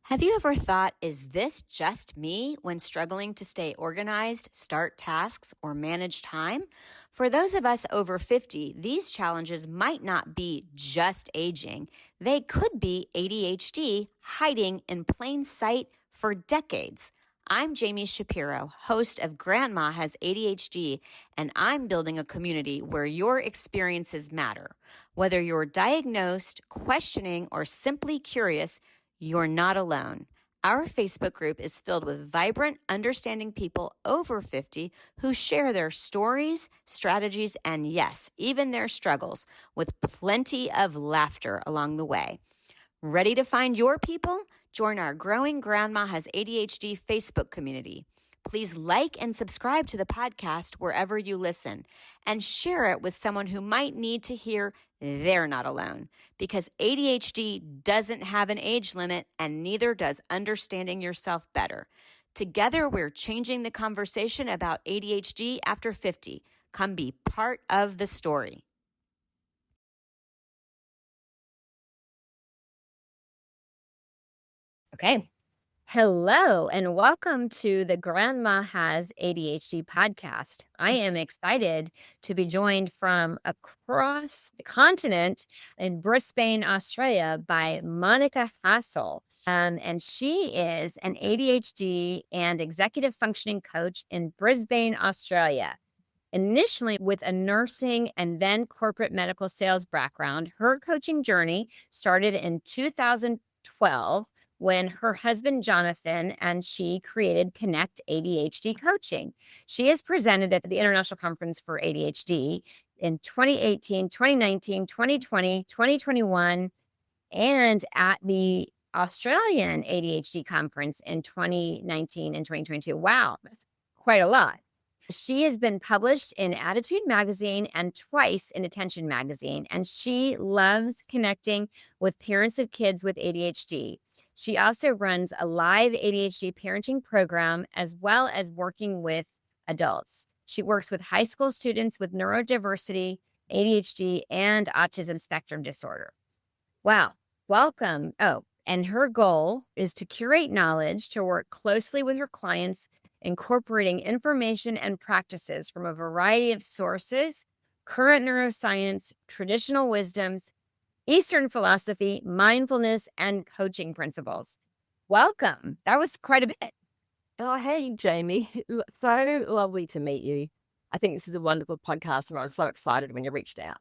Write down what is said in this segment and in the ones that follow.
Have you ever thought, is this just me when struggling to stay organized, start tasks, or manage time? For those of us over 50, these challenges might not be just aging. They could be ADHD hiding in plain sight for decades. I'm Jami Shapiro, host of Grandma Has ADHD, and I'm building a community where your experiences matter. Whether you're diagnosed, questioning, or simply curious, you're not alone. Our Facebook group is filled with vibrant, understanding people over 50 who share their stories, strategies, and yes, even their struggles, with plenty of laughter along the way. Ready to find your people? Join our growing Grandma Has ADHD Facebook community. Please like and subscribe to the podcast wherever you listen and share it with someone who might need to hear they're not alone, because ADHD doesn't have an age limit and neither does understanding yourself better. Together, we're changing the conversation about ADHD after 50. Come be part of the story. Okay. Hello, and welcome to the Grandma Has ADHD podcast. I am excited to be joined from across the continent in Brisbane, Australia, by Monica Hassall. And she is an ADHD and executive functioning coach in Brisbane, Australia. Initially with a nursing and then corporate medical sales background, her coaching journey started in 2012 when her husband, Jonathan, and she created Connect ADHD Coaching. She has presented at the International Conference for ADHD in 2018, 2019, 2020, 2021, and at the Australian ADHD Conference in 2019 and 2022. Wow, that's quite a lot. She has been published in Attitude Magazine and twice in Attention Magazine, and she loves connecting with parents of kids with ADHD. She also runs a live ADHD parenting program as well as working with adults. She works with high school students with neurodiversity, ADHD, and autism spectrum disorder. Wow. Welcome. Oh, and her goal is to curate knowledge, to work closely with her clients, incorporating information and practices from a variety of sources, current neuroscience, traditional wisdoms, Eastern philosophy, mindfulness, and coaching principles. Welcome. That was quite a bit. Oh, hey, Jami. So lovely to meet you. I think this is a wonderful podcast, and I was so excited when you reached out.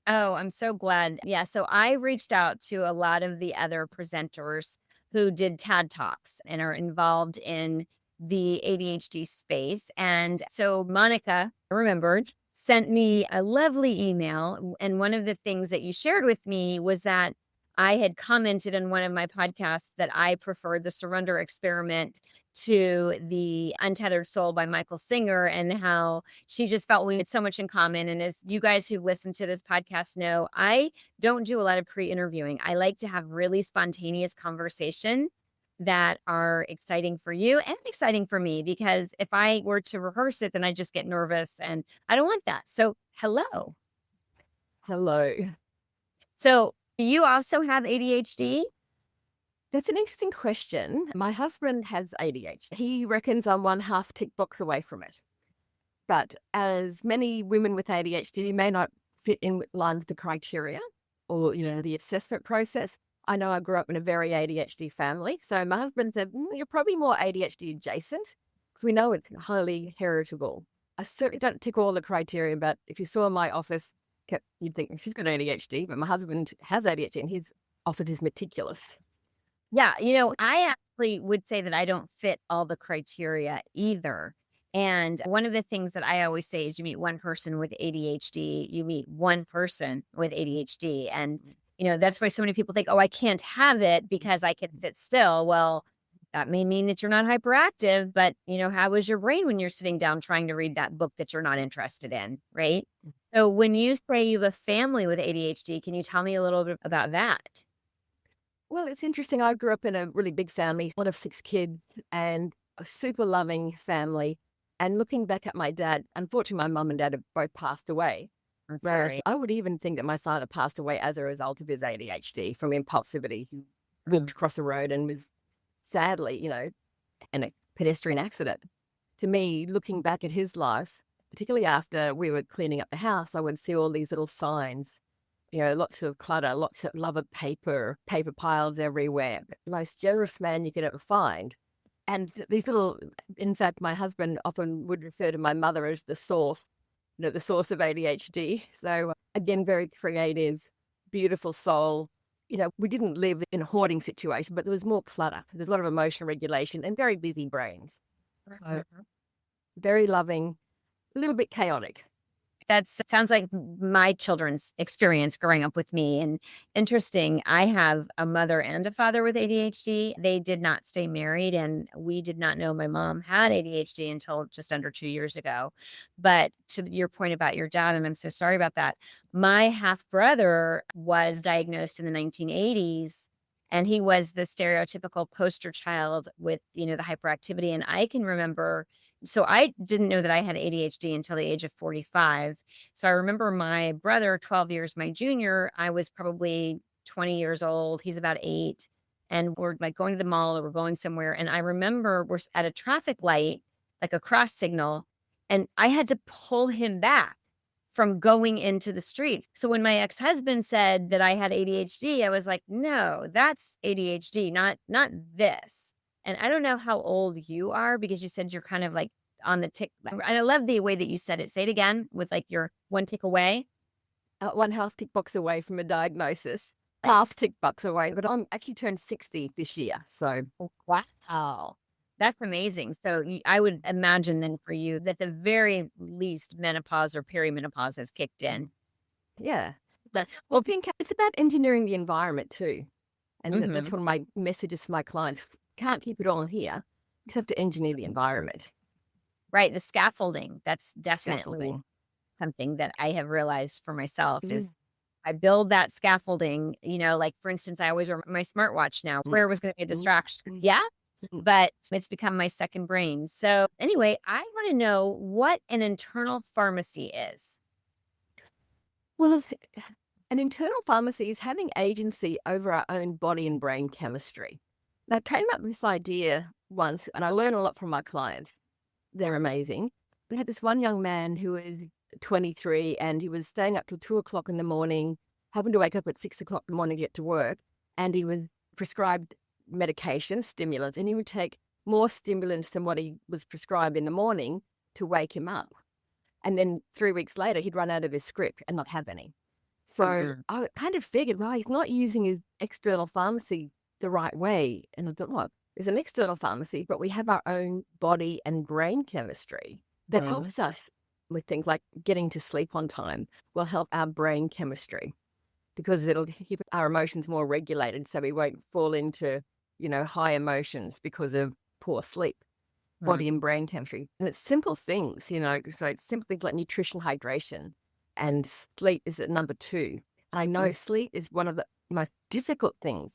Oh, I'm so glad. Yeah. So I reached out to a lot of the other presenters who did TED Talks and are involved in the ADHD space. And so Monica, I remembered, sent me a lovely email. And one of the things that you shared with me was that I had commented in one of my podcasts that I preferred the surrender experiment to the Untethered Soul by Michael Singer, and how she just felt we had so much in common. And as you guys who listen to this podcast know, I don't do a lot of pre-interviewing. I like to have really spontaneous conversation that are exciting for you and exciting for me, because if I were to rehearse it, then I just get nervous and I don't want that. So hello. Hello. So you also have ADHD? That's an interesting question. My husband has ADHD. He reckons I'm one half tick box away from it. But as many women with ADHD may not fit in line with the criteria or, the assessment process. I know I grew up in a very ADHD family. So my husband said, you're probably more ADHD adjacent, because we know it's highly heritable. I certainly don't tick all the criteria, but if you saw my office, you'd think she's got ADHD, but my husband has ADHD and his office is meticulous. Yeah, I actually would say that I don't fit all the criteria either. And one of the things that I always say is you meet one person with ADHD, you meet one person with ADHD. And, that's why so many people think, oh, I can't have it because I can sit still. Well, that may mean that you're not hyperactive, but, how is your brain when you're sitting down trying to read that book that you're not interested in, right? So when you say you have a family with ADHD, can you tell me a little bit about that? Well, it's interesting. I grew up in a really big family, one of 6 kids, and a super loving family. And looking back at my dad, unfortunately, my mum and dad have both passed away. I'm Whereas sorry. I would even think that my father passed away as a result of his ADHD from impulsivity. He lived across the road and was sadly, in a pedestrian accident. To me, looking back at his life, particularly after we were cleaning up the house, I would see all these little signs, lots of clutter, lots of love of paper piles everywhere. The most generous man you could ever find. And these little, in fact, my husband often would refer to my mother as the source, the source of ADHD. So again, very creative, beautiful soul. We didn't live in a hoarding situation, but there was more clutter. There's a lot of emotional regulation and very busy brains. So very loving, a little bit chaotic. That sounds like my children's experience growing up with me. And interesting, I have a mother and a father with ADHD. They did not stay married, and we did not know my mom had ADHD until just under 2 years ago. But to your point about your dad, and I'm so sorry about that, my half brother was diagnosed in the 1980s. And he was the stereotypical poster child with, the hyperactivity. And I can remember, so I didn't know that I had ADHD until the age of 45. So I remember my brother, 12 years my junior, I was probably 20 years old. He's about 8. And we're like going to the mall or we're going somewhere. And I remember we're at a traffic light, like a cross signal, and I had to pull him back from going into the street. So when my ex-husband said that I had ADHD, I was like, no, that's ADHD, not this. And I don't know how old you are, because you said you're kind of like on the tick. And I love the way that you said it. Say it again with like your one tick away. One half tick box away from a diagnosis, half tick box away. But I'm actually turned 60 this year. So, wow. That's amazing. So I would imagine then for you that the very least menopause or perimenopause has kicked in. Yeah. But, well, I think it's about engineering the environment too. And that's one of my messages to my clients. Can't keep it all here. You have to engineer the environment. Right. The scaffolding. That's definitely something that I have realized for myself is I build that scaffolding, like for instance, I always wear my smartwatch now. Where was going to be a distraction? Yeah. But it's become my second brain. So anyway, I want to know what an internal pharmacy is. Well, an internal pharmacy is having agency over our own body and brain chemistry. Now, I came up with this idea once, and I learn a lot from my clients. They're amazing. We had this one young man who was 23, and he was staying up till 2:00 in the morning, having to wake up at 6:00 in the morning to get to work, and he was prescribed medication, stimulants, and he would take more stimulants than what he was prescribed in the morning to wake him up. And then 3 weeks later, he'd run out of his script and not have any. So I kind of figured, well, he's not using his external pharmacy the right way. And I thought, well, there's an external pharmacy, but we have our own body and brain chemistry that helps us with things like getting to sleep on time, will help our brain chemistry because it'll keep our emotions more regulated so we won't fall into, high emotions because of poor sleep. Body and brain chemistry. And it's simple things, so it's simple things like nutrition, hydration, and sleep is at number 2. And I know sleep is one of the most difficult things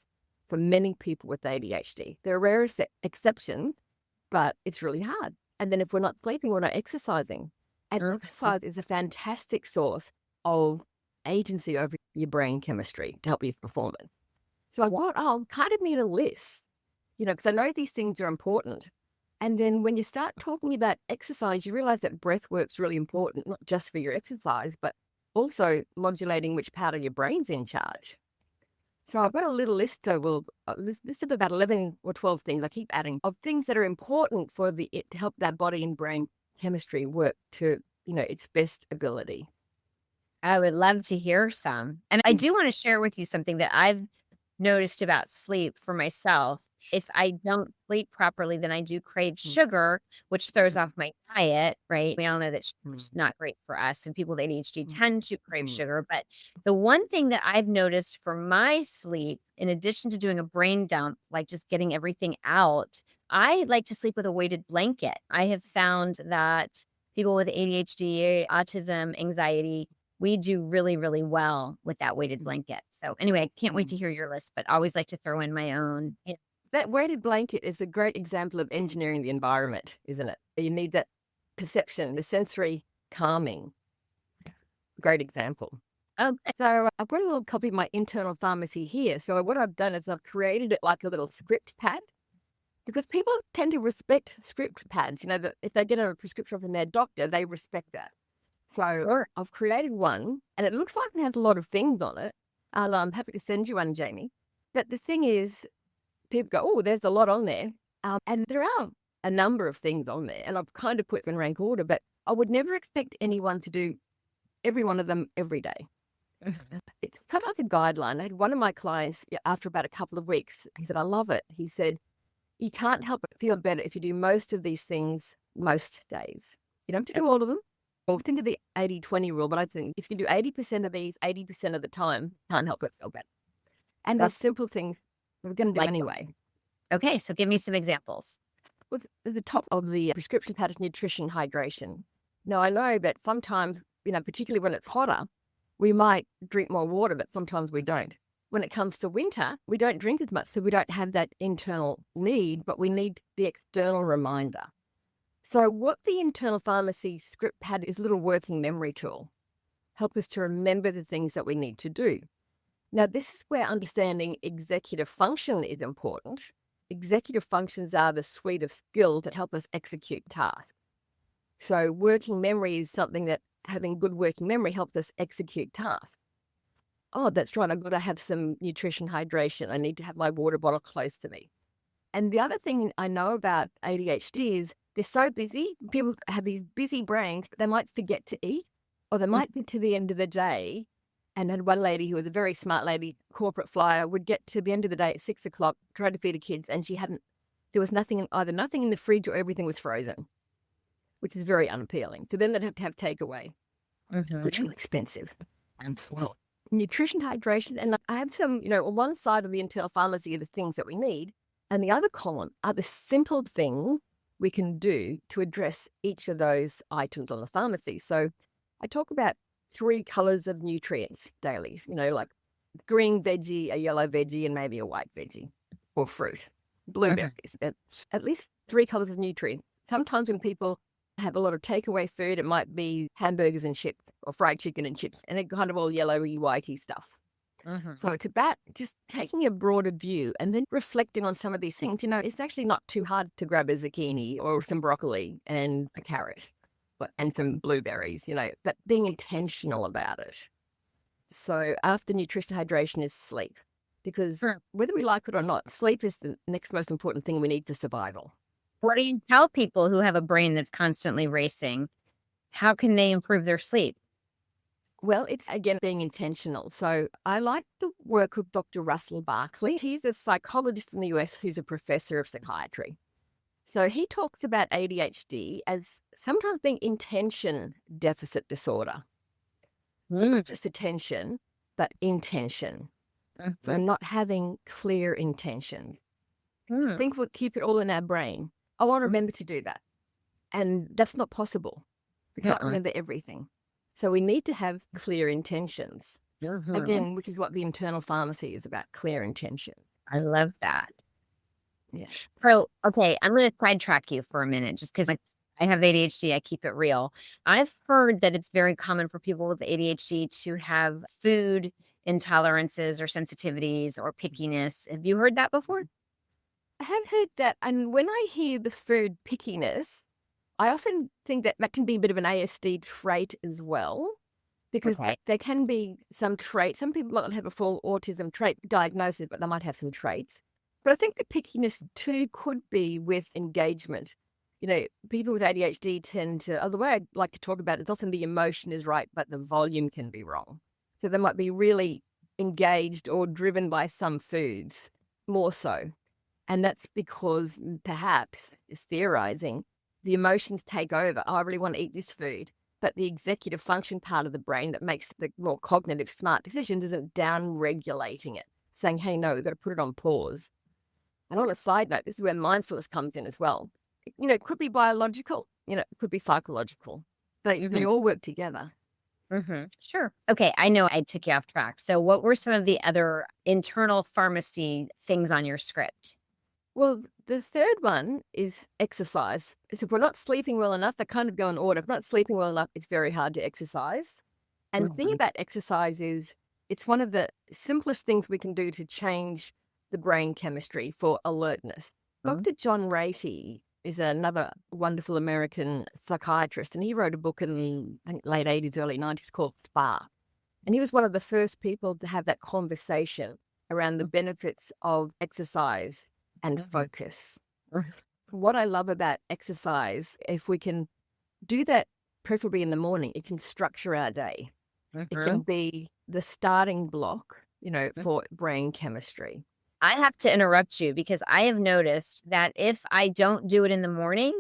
for many people with ADHD. There are rare exceptions, but it's really hard. And then if we're not sleeping, we're not exercising. And exercise is a fantastic source of agency over your brain chemistry to help you with performance. So I thought, I kind of need a list, because I know these things are important. And then when you start talking about exercise, you realize that breath work's really important, not just for your exercise, but also modulating which part of your brain's in charge. So I've got a little list, list of about 11 or 12 things I keep adding of things that are important for it to help that body and brain chemistry work to, its best ability. I would love to hear some. And I do want to share with you something that I've noticed about sleep for myself. If I don't sleep properly, then I do crave sugar, which throws off my diet, right? We all know that sugar's not great for us, and people with ADHD tend to crave sugar. But the one thing that I've noticed for my sleep, in addition to doing a brain dump, like just getting everything out, I like to sleep with a weighted blanket. I have found that people with ADHD, autism, anxiety, we do really, really well with that weighted blanket. So anyway, I can't wait to hear your list, but I always like to throw in my own. That weighted blanket is a great example of engineering the environment, isn't it? You need that perception, the sensory calming. Great example. So I've got a little copy of my internal pharmacy here. So what I've done is I've created it like a little script pad. because people tend to respect script pads. That if they get a prescription from their doctor, they respect that. So Sure. I've created one, and it looks like it has a lot of things on it. I'm happy to send you one, Jami. But the thing is, people go, oh, there's a lot on there. And there are a number of things on there, and I've kind of put them in rank order, but I would never expect anyone to do every one of them every day. It's kind of like a guideline. I had one of my clients, after about a couple of weeks, he said, I love it. He said, you can't help but feel better if you do most of these things most days. You don't have to do all of them. Well, think of the 80-20 rule, but I think if you do 80% of these 80% of the time, can't help but feel better. And that's simple things we're going to do Like, anyway. okay, so give me some examples. With the top of the prescription pad is nutrition, hydration. Now, I know that sometimes, particularly when it's hotter, we might drink more water, but sometimes we don't. When it comes to winter, we don't drink as much, so we don't have that internal need, but we need the external reminder. So what the internal pharmacy script pad is a little working memory tool. Help us to remember the things that we need to do. Now, this is where understanding executive function is important. Executive functions are the suite of skills that help us execute tasks. So working memory is something that having good working memory helps us execute tasks. Oh, that's right. I've got to have some nutrition, hydration. I need to have my water bottle close to me. And the other thing I know about ADHD is they're so busy. People have these busy brains, but they might forget to eat, or they might be to the end of the day. And had one lady who was a very smart lady, corporate flyer, would get to the end of the day at 6 o'clock, try to feed her kids, and there was either nothing in the fridge or everything was frozen, which is very unappealing. So then they'd have to have takeaway, which is expensive. And well, nutrition, hydration, and I have some, on one side of the internal pharmacy are the things that we need, and the other column are the simple things we can do to address each of those items on the pharmacy. So I talk about 3 colors of nutrients daily, like green veggie, a yellow veggie, and maybe a white veggie or fruit, blueberries. At least 3 colors of nutrients. Sometimes when people have a lot of takeaway food, it might be hamburgers and chips or fried chicken and chips, and they're kind of all yellowy, whitey stuff. So it's about just taking a broader view and then reflecting on some of these things. It's actually not too hard to grab a zucchini or some broccoli and a carrot and some blueberries, but being intentional about it. So after nutrition, hydration is sleep, because whether we like it or not, sleep is the next most important thing we need to survival. What do you tell people who have a brain that's constantly racing? How can they improve their sleep? Well, it's again being intentional. So I like the work of Dr. Russell Barkley. He's a psychologist in the US who's a professor of psychiatry. So he talks about ADHD as sometimes being intention deficit disorder. So not just attention, but intention. And not having clear intention. Think we'll keep it all in our brain. I want to remember to do that. And that's not possible. We can't remember everything. So we need to have clear intentions. Again, which is what the internal pharmacy is about, clear intention. I love that. Yes. So, okay, I'm going to sidetrack you for a minute just because I have ADHD. I keep it real. I've heard that it's very common for people with ADHD to have food intolerances or sensitivities or pickiness. Have you heard that before? I have heard that. And when I hear the food pickiness, I often think that can be a bit of an ASD trait as well, because there can be some traits. Some people might not have a full autism trait diagnosis, but they might have some traits. But I think the pickiness too could be with engagement. People with ADHD tend to, the way I like to talk about it is often the emotion is right, but the volume can be wrong. So they might be really engaged or driven by some foods more so. And that's because perhaps, is theorizing, the emotions take over. Oh, I really want to eat this food. But the executive function part of the brain that makes the more cognitive smart decisions isn't down-regulating it, saying, hey, no, we've got to put it on pause. And on a side note, this is where mindfulness comes in as well. It could be biological, it could be psychological. They all work together. Sure. Okay, I know I took you off track. So what were some of the other internal pharmacy things on your script? Well, the third one is exercise. So if we're not sleeping well enough, they kind of go in order. If we're not sleeping well enough, it's very hard to exercise. And the thing about exercise is it's one of the simplest things we can do to change the brain chemistry for alertness. Dr. John Ratey is another wonderful American psychiatrist, and he wrote a book in, I think, late 80s, early 90s called Spark. And he was one of the first people to have that conversation around the benefits of exercise and focus. What I love about exercise, if we can do that preferably in the morning, it can structure our day. It can be the starting block, for brain chemistry. I have to interrupt you because I have noticed that if I don't do it in the morning,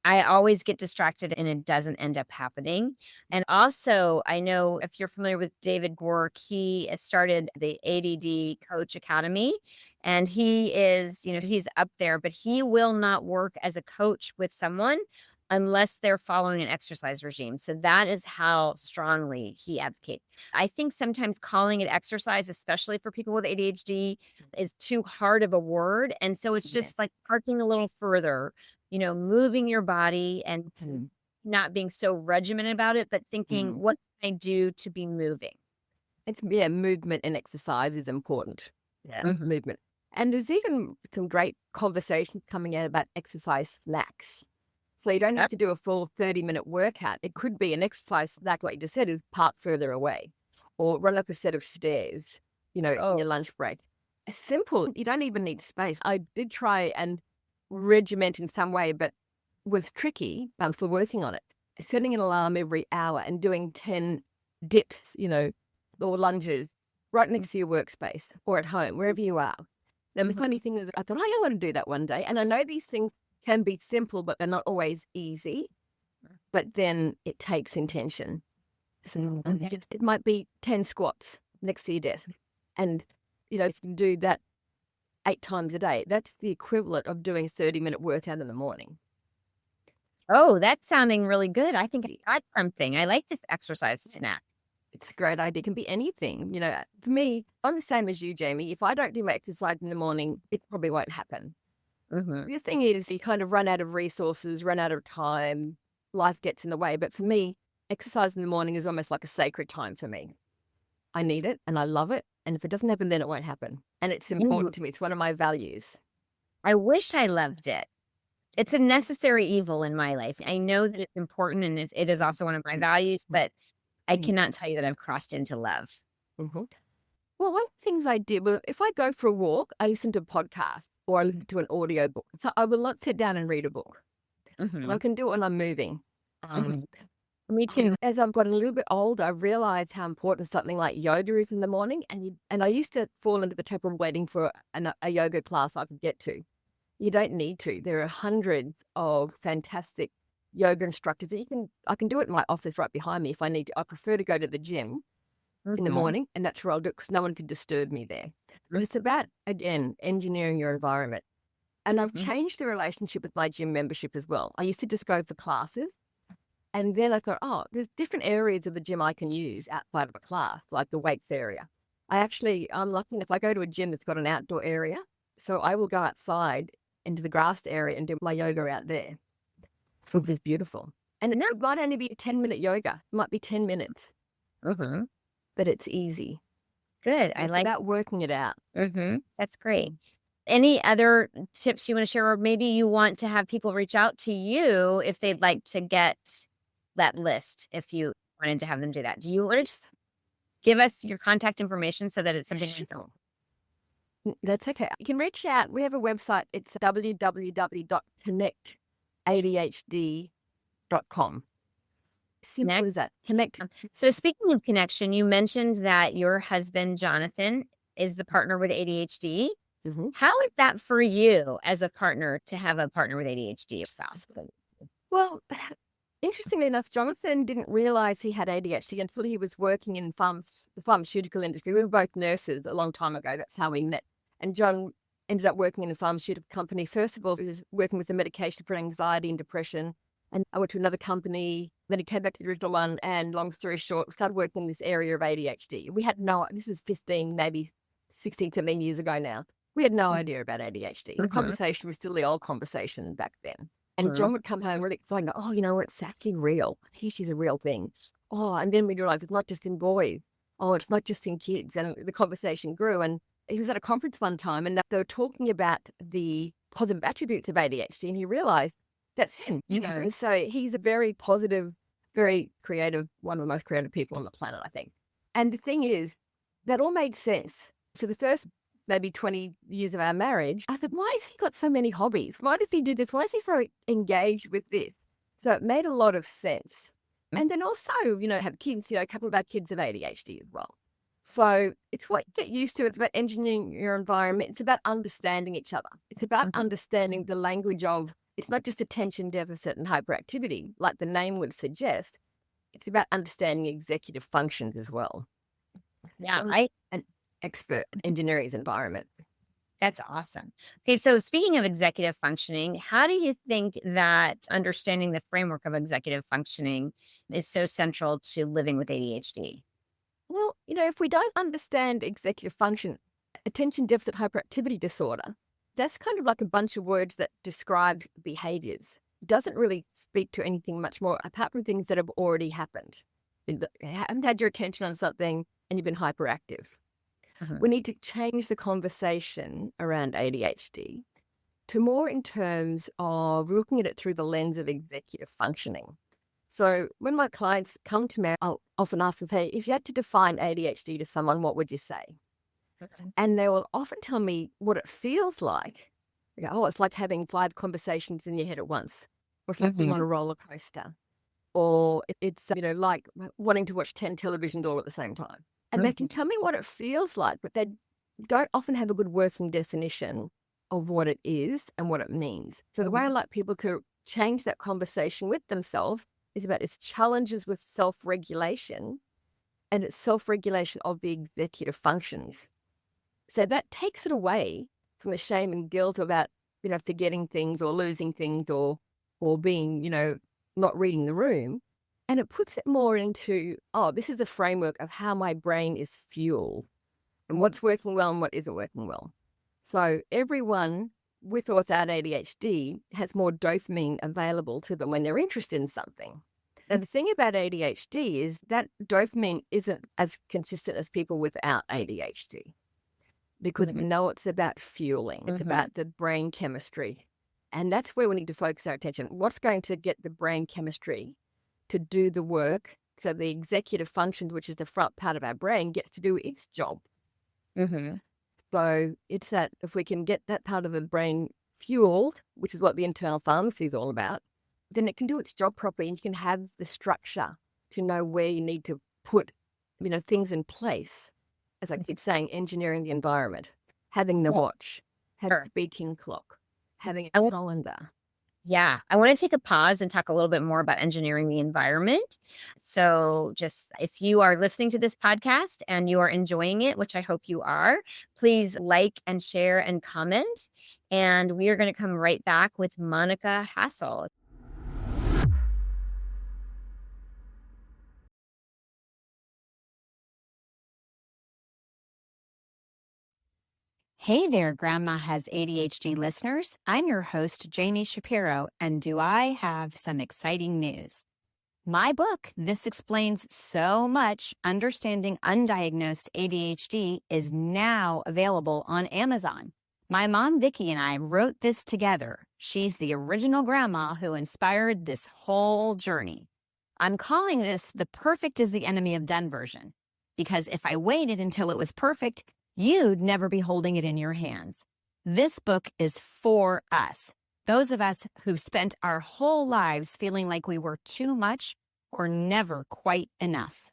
I always get distracted and it doesn't end up happening. And also, I know if you're familiar with David Gork, he started the ADD Coach Academy, and he is, he's up there, but he will not work as a coach with someone unless they're following an exercise regime. So that is how strongly he advocates. I think sometimes calling it exercise, especially for people with ADHD, is too hard of a word. And so it's just like parking a little further, moving your body and not being so regimented about it, but thinking, what can I do to be moving? Movement and exercise is important. Movement. And there's even some great conversations coming out about exercise snacks. So you don't have to do a full 30-minute workout. It could be an exercise snack, like you just said, is park further away, or run up a set of stairs, in your lunch break. It's simple. You don't even need space. I did try and regiment in some way, but was tricky. I'm still working on it. Setting an alarm every hour and doing 10 dips, or lunges right next to your workspace or at home, wherever you are. And the funny thing is, I thought, I want to do that one day. And I know these things can be simple, but they're not always easy. But then it takes intention. So it might be 10 squats next to your desk. And, if you do that 8 times a day, that's the equivalent of doing a 30-minute workout in the morning. Oh, that's sounding really good. I think I got something. I like this exercise snack. It's a great idea. It can be anything. For me, I'm the same as you, Jamie. If I don't do my exercise in the morning, it probably won't happen. The thing is, you kind of run out of resources, run out of time, life gets in the way. But for me, exercise in the morning is almost like a sacred time for me. I need it and I love it. And if it doesn't happen, then it won't happen. And it's important to me. It's one of my values. I wish I loved it. It's a necessary evil in my life. I know that it's important and it is also one of my values, but I cannot tell you that I've crossed into love. Well, one of the things I did was if I go for a walk, I listen to a podcast or I listen to an audio book. So I will not sit down and read a book. I can do it when I'm moving. Me too. As I've gotten a little bit older, I realized how important something like yoga is in the morning. And I used to fall into the trap of waiting for a yoga class I could get to. You don't need to. There are hundreds of fantastic yoga instructors. I can do it in my office right behind me if I need to. I prefer to go to the gym in the morning, and that's where I'll do it because no one can disturb me there. But it's about, again, engineering your environment. And I've changed the relationship with my gym membership as well. I used to just go for classes. And then I thought, there's different areas of the gym I can use outside of a class, like the weights area. I'm lucky enough, I go to a gym that's got an outdoor area. So I will go outside into the grassed area and do my yoga out there. It's beautiful. And it might only be a 10-minute yoga. It might be 10 minutes. But it's easy. Good. It's about working it out. That's great. Any other tips you want to share? Or maybe you want to have people reach out to you if they'd like to get that list, if you wanted to have them do that. Do you want to just give us your contact information so that it's something we know? That's okay. You can reach out. We have a website. It's www.connectadhd.com. Simple as that. Connect. So speaking of connection, you mentioned that your husband, Jonathan, is the partner with ADHD. How is that for you as a partner to have a partner with ADHD spouse? Well, interestingly enough, Jonathan didn't realize he had ADHD until he was working in the pharmaceutical industry. We were both nurses a long time ago. That's how we met. And John ended up working in a pharmaceutical company. First of all, he was working with the medication for anxiety and depression. And I went to another company. Then he came back to the original one. And long story short, we started working in this area of ADHD. We had this is 15, maybe 16, 17 years ago now. We had no idea about ADHD. The conversation was still the old conversation back then. And John would come home really excited, it's actually real. She's a real thing. And then we realized it's not just in boys. It's not just in kids. And the conversation grew. And he was at a conference one time and they were talking about the positive attributes of ADHD, and he realized that's him, And so he's a very positive, very creative, one of the most creative people on the planet, I think. And the thing is, that all made sense. For the first maybe 20 years of our marriage, I thought, why has he got so many hobbies? Why does he do this? Why is he so engaged with this? So it made a lot of sense. And then also, have kids, a couple of our kids have ADHD as well. So it's what you get used to. It's about engineering your environment. It's about understanding each other. It's about understanding the language of, it's not just attention deficit and hyperactivity, like the name would suggest. It's about understanding executive functions as well. Yeah, an expert in engineering his environment. that's awesome. Okay, so speaking of executive functioning, how do you think that understanding the framework of executive functioning is so central to living with ADHD? Well, if we don't understand executive function, attention deficit hyperactivity disorder, that's kind of like a bunch of words that describe behaviors. It doesn't really speak to anything much more apart from things that have already happened. You haven't had your attention on something and you've been hyperactive. We need to change the conversation around ADHD to more in terms of looking at it through the lens of executive functioning. So when my clients come to me, I'll often ask them, hey, if you had to define ADHD to someone, what would you say? And they will often tell me what it feels like. They go, oh, it's like having 5 conversations in your head at once, or it's like being on a roller coaster, or it's, like wanting to watch 10 televisions all at the same time. And they can tell me what it feels like, but they don't often have a good working definition of what it is and what it means. So the way I like people to change that conversation with themselves is about its challenges with self-regulation and its self-regulation of the executive functions. So that takes it away from the shame and guilt about, forgetting things or losing things or being, not reading the room. And it puts it more into, this is a framework of how my brain is fueled and what's working well and what isn't working well. So everyone with or without ADHD has more dopamine available to them when they're interested in something. And the thing about ADHD is that dopamine isn't as consistent as people without ADHD because we know it's about fueling. It's about the brain chemistry. And that's where we need to focus our attention. What's going to get the brain chemistry to do the work so the executive functions, which is the front part of our brain, gets to do its job. So it's that if we can get that part of the brain fueled, which is what the internal pharmacy is all about, then it can do its job properly and you can have the structure to know where you need to put, things in place. As I keep saying, engineering the environment, having the watch, having a speaking clock, having a calendar. Yeah, I want to take a pause and talk a little bit more about engineering the environment. So, just if you are listening to this podcast and you are enjoying it, which I hope you are, please like and share and comment. And we are going to come right back with Monica Hassall. Hey there, Grandma Has ADHD listeners. I'm your host, Jami Shapiro, and do I have some exciting news? My book, This Explains So Much, Understanding Undiagnosed ADHD, is now available on Amazon. My mom, Vicki, and I wrote this together. She's the original grandma who inspired this whole journey. I'm calling this the perfect is the enemy of done version, because if I waited until it was perfect, you'd never be holding it in your hands. This book is for us. Those of us who've spent our whole lives feeling like we were too much or never quite enough.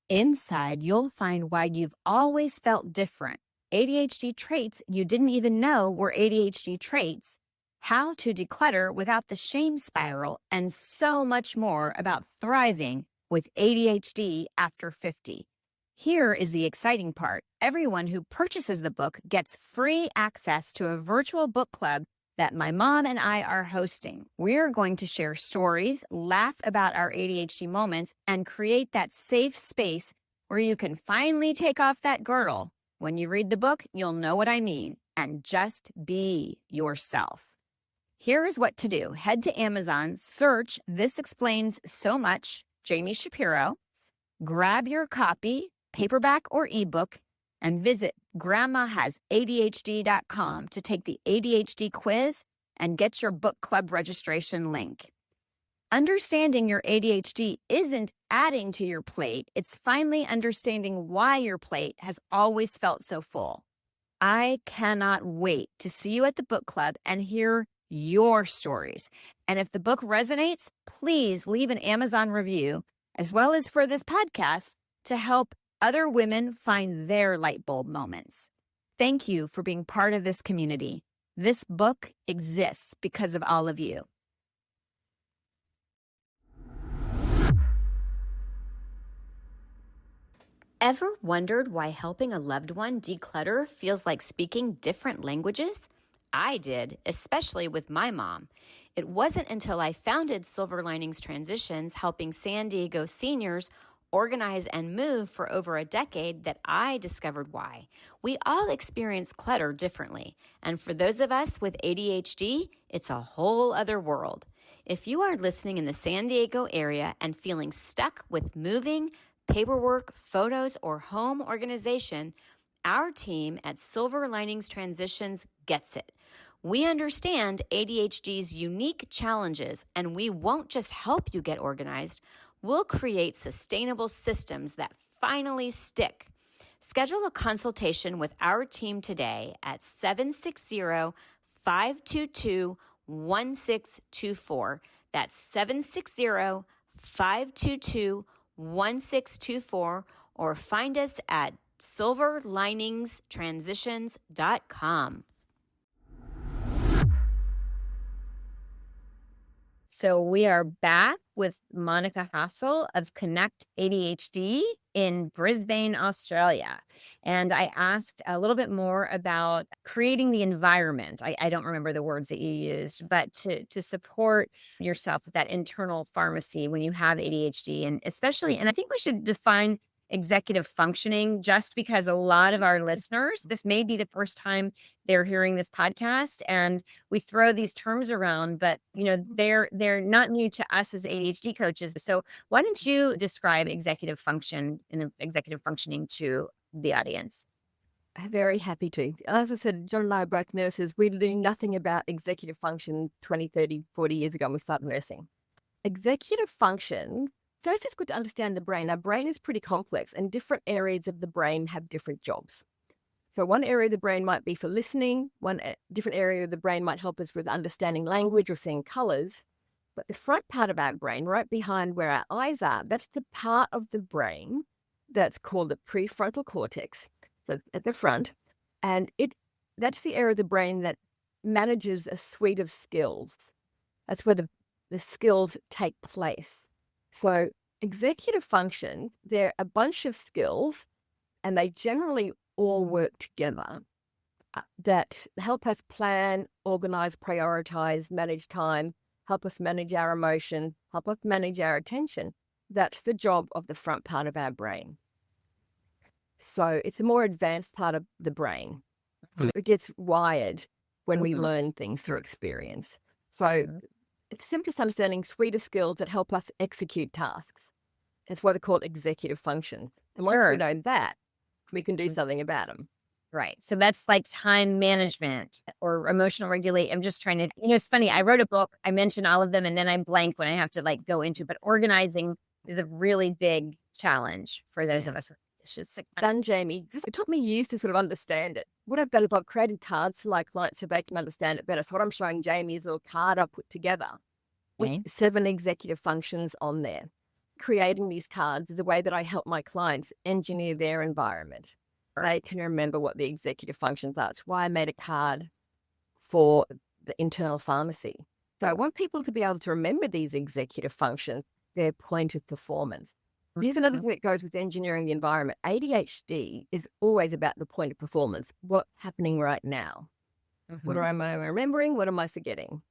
Inside, you'll find why you've always felt different, ADHD traits you didn't even know were ADHD traits, how to declutter without the shame spiral, and so much more about thriving with ADHD after 50. Here is the exciting part. Everyone who purchases the book gets free access to a virtual book club that my mom and I are hosting. We're going to share stories, laugh about our ADHD moments, and create that safe space where you can finally take off that girdle. When you read the book, you'll know what I mean, and just be yourself. Here's what to do. Head to Amazon, search This Explains So Much, Jami Shapiro, grab your copy, paperback or ebook, and visit grandmahasadhd.com to take the ADHD quiz and get your book club registration link. Understanding your ADHD isn't adding to your plate. It's finally understanding why your plate has always felt so full. I cannot wait to see you at the book club and hear your stories. And if the book resonates, please leave an Amazon review, as well as for this podcast, to help other women find their light bulb moments. Thank you for being part of this community. This book exists because of all of you. Ever wondered why helping a loved one declutter feels like speaking different languages? I did, especially with my mom. It wasn't until I founded Silver Linings Transitions, helping San Diego seniors organize and move for over a decade, that I discovered why. We all experience clutter differently, and for those of us with ADHD, it's a whole other world. If you are listening in the San Diego area and feeling stuck with moving, paperwork, photos, or home organization, our team at Silver Linings Transitions gets it. We understand ADHD's unique challenges, and we won't just help you get organized. We'll create sustainable systems that finally stick. Schedule a consultation with our team today at 760-522-1624. That's 760-522-1624, or find us at silverliningstransitions.com. So we are back with Monica Hassall of Connect ADHD in Brisbane, Australia. And I asked a little bit more about creating the environment. I don't remember the words that you used, but to support yourself with that internal pharmacy when you have ADHD. And especially, and I think we should define executive functioning, just because a lot of our listeners, this may be the first time they're hearing this podcast, and we throw these terms around, but they're not new to us as ADHD coaches. So why don't you describe executive function and executive functioning to the audience? I'm very happy to. As I said, John and I are both nurses. We knew nothing about executive function 20, 30, 40 years ago when we started nursing. Executive function, first it's good to understand the brain. Our brain is pretty complex, and different areas of the brain have different jobs. So one area of the brain might be for listening. One different area of the brain might help us with understanding language or seeing colors. But the front part of our brain, right behind where our eyes are, that's the part of the brain that's called the prefrontal cortex. So at the front, and that's the area of the brain that manages a suite of skills. That's where the skills take place. So executive function, they're a bunch of skills, and they generally all work together that help us plan, organize, prioritize, manage time, help us manage our emotion, help us manage our attention. That's the job of the front part of our brain. So it's a more advanced part of the brain. It gets wired when we learn things through experience. So it's simplest understanding suite of skills that help us execute tasks. That's why they're called executive function. And once we know that, we can do something about them. Right. So that's like time management or emotional regulate. I'm just trying to, it's funny. I wrote a book. I mentioned all of them, and then I'm blank when I have to go into, but organizing is a really big challenge for those of us. It's just done, Jami. It took me years to sort of understand it. What I've done is I've created cards for my clients so they can understand it better. So what I'm showing Jami is a little card I put together with 7 executive functions on there. Creating these cards is a way that I help my clients engineer their environment. They can remember what the executive functions are. It's why I made a card for the internal pharmacy. So I want people to be able to remember these executive functions, their point of performance. Here's another thing that goes with engineering the environment. ADHD is always about the point of performance. What's happening right now? What am I remembering? What am I forgetting?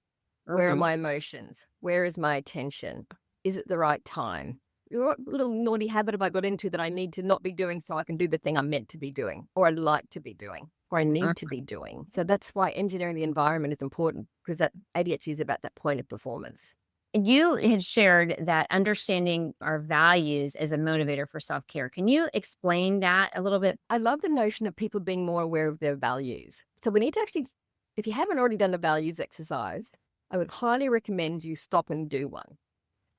Where are my emotions? Where is my attention? Is it the right time? What little naughty habit have I got into that I need to not be doing so I can do the thing I'm meant to be doing, or I'd like to be doing, or I need to be doing? So that's why engineering the environment is important, because that ADHD is about that point of performance. You had shared that understanding our values is a motivator for self-care. Can you explain that a little bit? I love the notion of people being more aware of their values. So we need to actually, if you haven't already done a values exercise, I would highly recommend you stop and do one.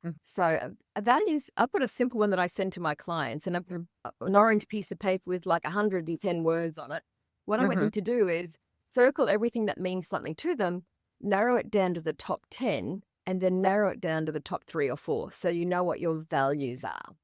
Mm. So a values, I've got a simple one that I send to my clients, and I've got an orange piece of paper with like 110 words on it. What I want Mhm. them to do is circle everything that means something to them, narrow it down to the top 10, and then narrow it down to the top 3 or 4 so you know what your values are.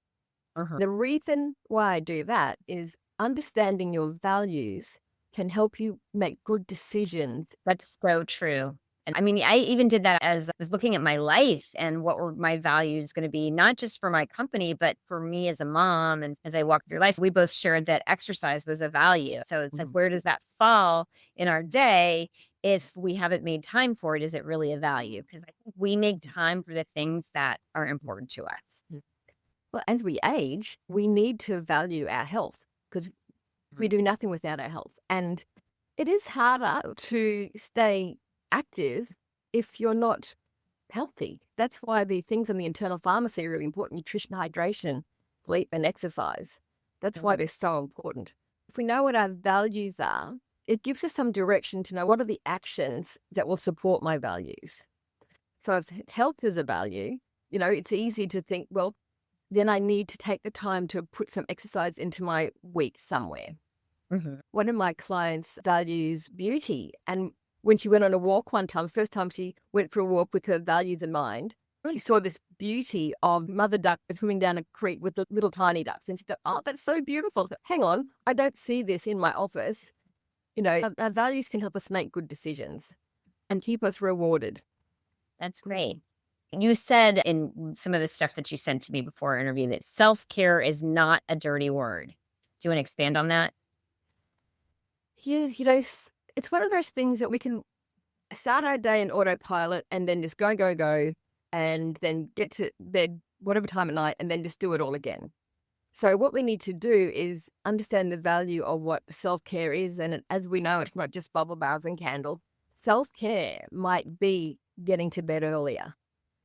Uh-huh. The reason why I do that is understanding your values can help you make good decisions. That's so true. And I mean, I even did that as I was looking at my life and what were my values going to be, not just for my company, but for me as a mom. And as I walked through life, we both shared that exercise was a value. So it's like, Mhm. where does that fall in our day? If we haven't made time for it, is it really a value? Because I think we make time for the things that are important to us. Mm. Well, as we age, we need to value our health because we do nothing without our health. And it is harder to stay active if you're not healthy. That's why the things in the internal pharmacy are really important: nutrition, hydration, sleep, and exercise. That's why Mhm. they're so important. If we know what our values are, it gives us some direction to know what are the actions that will support my values. So if health is a value, it's easy to think, well, then I need to take the time to put some exercise into my week somewhere. Mhm. One of my clients values beauty. And when she went on a walk one time, first time she went for a walk with her values in mind, she saw this beauty of mother duck swimming down a creek with the little tiny ducks. And she thought, oh, that's so beautiful. Hang on, I don't see this in my office. Our values can help us make good decisions and keep us rewarded. That's great. You said in some of the stuff that you sent to me before our interview that self-care is not a dirty word. Do you want to expand on that? Yeah, it's one of those things that we can start our day in autopilot and then just go, go, go, and then get to bed whatever time at night and then just do it all again. So what we need to do is understand the value of what self-care is. And as we know, it's not just bubble baths and candle. Self-care might be getting to bed earlier.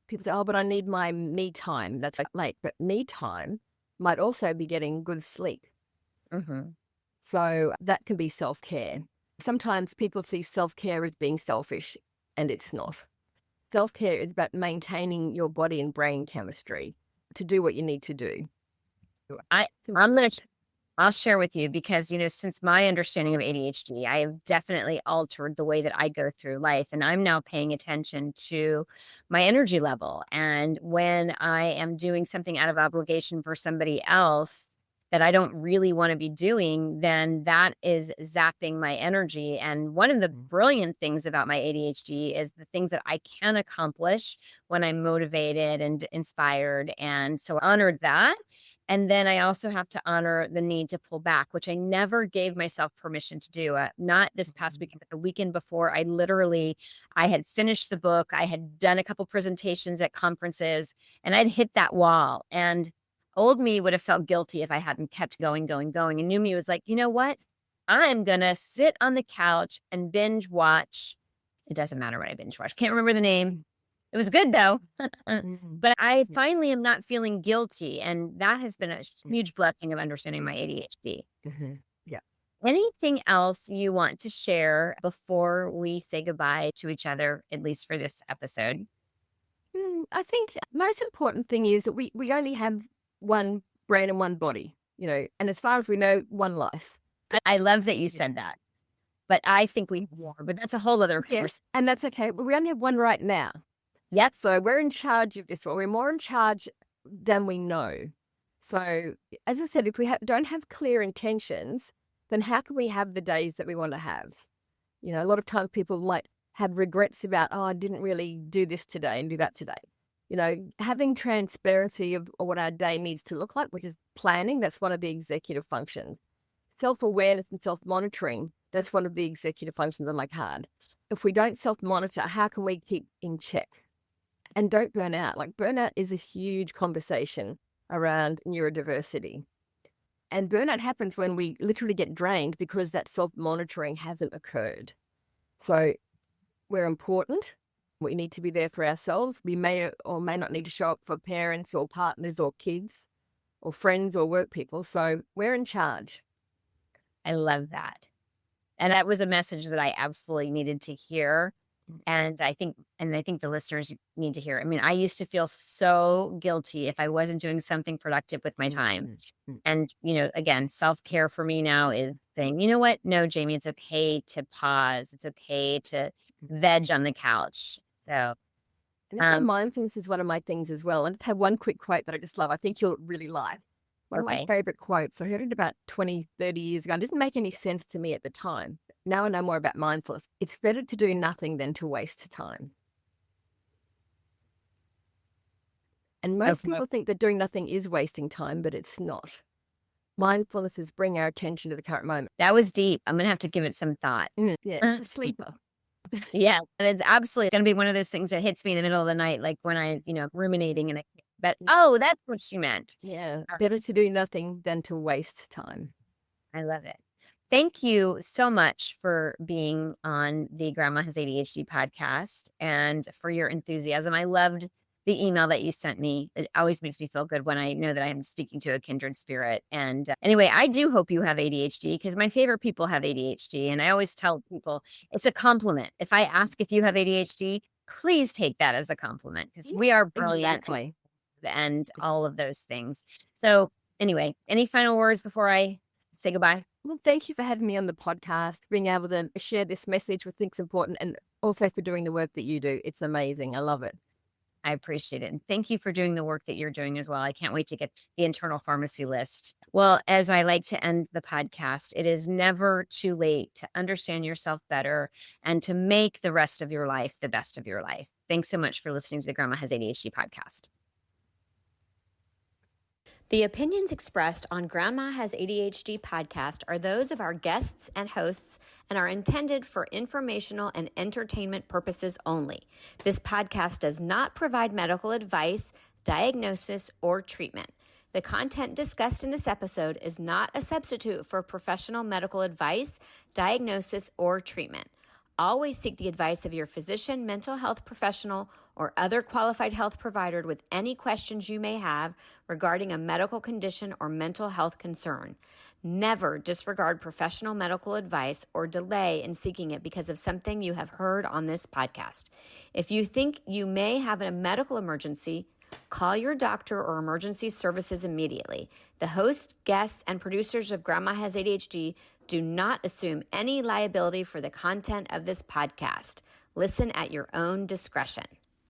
People say, oh, but I need my me time. That's like late. But me time might also be getting good sleep. Mhm. So that can be self-care. Sometimes people see self-care as being selfish, and it's not. Self-care is about maintaining your body and brain chemistry to do what you need to do. I I'm gonna I'll share with you because, since my understanding of ADHD, I have definitely altered the way that I go through life. And I'm now paying attention to my energy level. And when I am doing something out of obligation for somebody else that I don't really want to be doing, then that is zapping my energy. And one of the Mm. brilliant things about my ADHD is the things that I can accomplish when I'm motivated and inspired. And so I honored that. And then I also have to honor the need to pull back, which I never gave myself permission to do. Not this past weekend, but the weekend before. I had finished the book. I had done a couple presentations at conferences, and I'd hit that wall. And old me would have felt guilty if I hadn't kept going, going, going. And new me was like, you know what? I'm gonna sit on the couch and binge watch. It doesn't matter what I binge watch. Can't remember the name. It was good though. Mhm. But I Yeah. finally am not feeling guilty, and that has been a Mm. huge blessing of understanding my ADHD. Mhm. Yeah. Anything else you want to share before we say goodbye to each other, at least for this episode? I think most important thing is that we only have one brain and one body, and as far as we know, one life. I love that you Yeah. said that, but I think we have more, but that's a whole other Yes, conversation. and that's okay. But we only have one right now. Yep. So we're in charge of this, or we're more in charge than we know. So, as I said, if we don't have clear intentions, then how can we have the days that we want to have? A lot of times people might have regrets about, oh, I didn't really do this today and do that today. Having transparency of what our day needs to look like, which is planning, that's one of the executive functions. Self-awareness and self-monitoring, that's one of the executive functions on my card. If we don't self-monitor, how can we keep in check? And don't burn out. Like, burnout is a huge conversation around neurodiversity. And burnout happens when we literally get drained because that self-monitoring hasn't occurred. So we're important. We need to be there for ourselves. We may or may not need to show up for parents or partners or kids or friends or work people. So we're in charge. I love that. And that was a message that I absolutely needed to hear. And I think the listeners need to hear. I mean, I used to feel so guilty if I wasn't doing something productive with my time. And, again, self-care for me now is saying, you know what? No, Jami, it's okay to pause. It's okay to veg on the couch. So, And that's why mindfulness is one of my things as well. And I have one quick quote that I just love. I think you'll really like. One of my favorite quotes. I heard it about 20, 30 years ago. It didn't make any sense to me at the time. Now I know more about mindfulness. It's better to do nothing than to waste time. And most people think that doing nothing is wasting time, but it's not. Mindfulness is bring our attention to the current moment. That was deep. I'm going to have to give it some thought. Yeah, it's a sleeper. Yeah. And it's absolutely going to be one of those things that hits me in the middle of the night, like when I, ruminating and but that's what she meant. Yeah. Better to do nothing than to waste time. I love it. Thank you so much for being on the Grandma Has ADHD podcast and for your enthusiasm. I loved the email that you sent me. It always makes me feel good when I know that I'm speaking to a kindred spirit. And anyway, I do hope you have ADHD because my favorite people have ADHD. And I always tell people it's a compliment. If I ask if you have ADHD, please take that as a compliment because we are brilliant and all of those things. So anyway, any final words before I say goodbye? Well, thank you for having me on the podcast, being able to share this message, which I think is important, and also for doing the work that you do. It's amazing. I love it. I appreciate it. And thank you for doing the work that you're doing as well. I can't wait to get the internal pharmacy list. Well, as I like to end the podcast, it is never too late to understand yourself better and to make the rest of your life the best of your life. Thanks so much for listening to the Grandma Has ADHD podcast. The opinions expressed on Grandma Has ADHD podcast are those of our guests and hosts and are intended for informational and entertainment purposes only. This podcast does not provide medical advice, diagnosis, or treatment. The content discussed in this episode is not a substitute for professional medical advice, diagnosis, or treatment. Always seek the advice of your physician, mental health professional, or other qualified health provider with any questions you may have regarding a medical condition or mental health concern. Never disregard professional medical advice or delay in seeking it because of something you have heard on this podcast. If you think you may have a medical emergency, call your doctor or emergency services immediately. The hosts, guests, and producers of Grandma Has ADHD do not assume any liability for the content of this podcast. Listen at your own discretion.